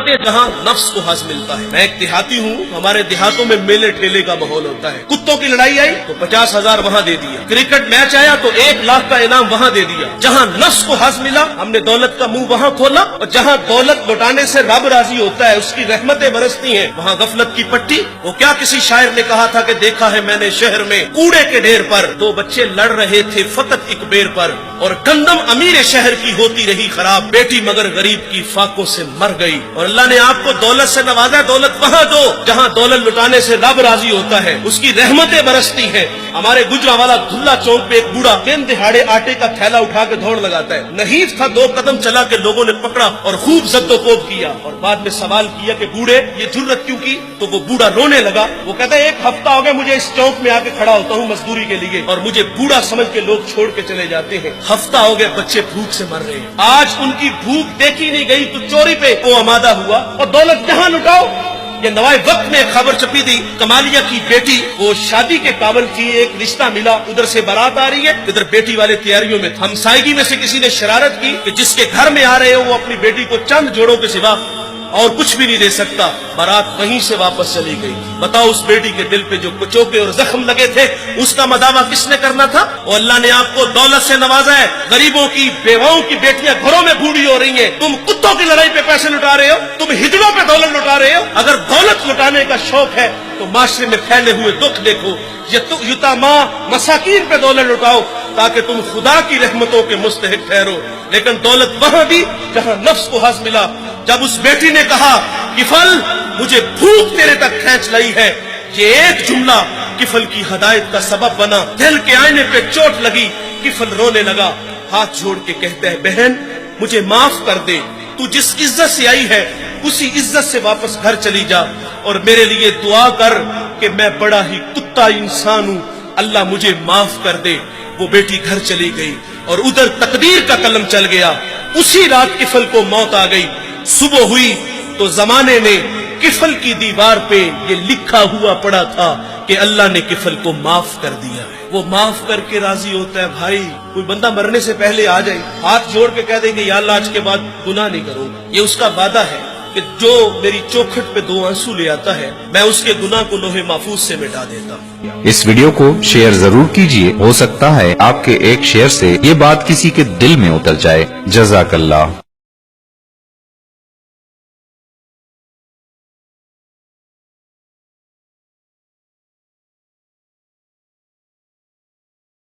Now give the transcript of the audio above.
लौटे जहाँ नफ्स को हज मिलता है। मैं एक देहाती हूँ, हमारे देहातों में मेले ठेले का माहौल होता है। कुत्तों की लड़ाई आई तो 50,000 वहाँ दे दिया, क्रिकेट मैच आया तो 1 लाख का इनाम वहाँ दे दिया। जहाँ नफ्स को हज मिला हमने दौलत का मुंह वहाँ खोला, और जहाँ दौलत लौटाने से रब राजी होता है, उसकी रहमतें बरसती हैं, वहाँ गफलत की पट्टी। वो क्या किसी शायर ने कहा था कि देखा है मैंने शहर में कूड़े के ढेर पर 2 बच्चे लड़ रहे थे फकत एक बेर पर, और गंदम अमीर शहर की होती रही खराब, बेटी मगर गरीब की फाकों से मर गई। और अल्लाह ने आपको दौलत से नवाजा, दौलत वहाँ दो जहाँ दौलत लुटाने से रब राजी होता है, उसकी रहमतें बरसती हैं। हमारे गुजरावाला धुल्ला चौक पे एक बूढ़ा दिन दिहाड़े आटे का थैला उठा के दौड़ लगाता है। नहीफ था, 2 कदम चला के लोगों ने पकड़ा और खूब जद्दोकोब किया, और बाद में सवाल किया कि बूढ़े ये जुर्रत क्यों की? तो वो बूढ़ा रोने लगा। वो कहता है 1 हफ्ता हो गया मुझे इस चौक में आके खड़ा होता हूँ मजदूरी के लिए, और मुझे बूढ़ा समझ के लोग छोड़ के चले जाते हैं। हफ्ता हो गया बच्चे भूख से मर रहे हैं। आज उनकी भूख देखी नहीं गई तो चोरी पे वो आमादा हुआ, और दौलत जहाँ लुटाओ। ये नवाए वक्त में एक खबर छपी थी, कमालिया की बेटी वो शादी के काबिल थी, एक रिश्ता मिला, उधर से बारात आ रही है, इधर बेटी वाले तैयारियों में। हमसायगी में से किसी ने शरारत की कि जिसके घर में आ रहे हो वो अपनी बेटी को चंद जोड़ों के सिवा और कुछ भी नहीं दे सकता। बारात वहीं से वापस चली गई। बताओ उस बेटी के दिल पे जो कुचोके और जख्म लगे थे, उसका मदावा किसने करना था? और अल्लाह ने आपको दौलत से नवाजा है। गरीबों की, बेवाओं की बेटियां घरों में बूढ़ी हो रही हैं। तुम कुत्तों की लड़ाई पे पैसे लुटा रहे हो, तुम हिजड़ों पे दौलत लुटा रहे हो। अगर दौलत लुटाने का शौक है तो माशरे में फैले हुए दुख देखो, युतामा मसाकीन पे दौलत लुटाओ ताकि तुम खुदा की रहमतों के मुस्तहिक ठहरो। लेकिन दौलत वहां दी जहां नफ्स को हज मिला। जब उस बेटी ने कहा किफल मुझे भूख तेरे तक खींच लाई है, ये एक जुमला किफल की हदायत का सबब बना। दिल के आईने पे चोट लगी, किफल रोने लगा, हाथ जोड़ के कहता है बहन मुझे माफ कर दे, तू जिस इज्जत से आई है उसी इज्जत से वापस घर चली जा, और मेरे लिए दुआ कर कि मैं बड़ा ही कुत्ता इंसान हूँ, अल्लाह मुझे माफ कर दे। वो बेटी घर चली गई और उधर तकदीर का कलम चल गया। उसी रात किफल को मौत आ गई। सुबह हुई तो जमाने ने किफल की दीवार पे ये लिखा हुआ पड़ा था कि अल्लाह ने किफल को माफ कर दिया है। वो माफ करके राजी होता है। भाई कोई बंदा मरने से पहले आ जाए, हाथ जोड़ के कह देंगे या अल्लाह आज के बाद गुनाह नहीं करूंगा, ये उसका वादा है कि जो मेरी चौखट पे 2 आंसू ले आता है मैं उसके गुनाह को लोहे महफूज से मिटा देता हूँ। इस वीडियो को शेयर जरूर कीजिए, हो सकता है आपके एक शेयर से ये बात किसी के दिल में उतर जाए। जज़ाकल्लाह।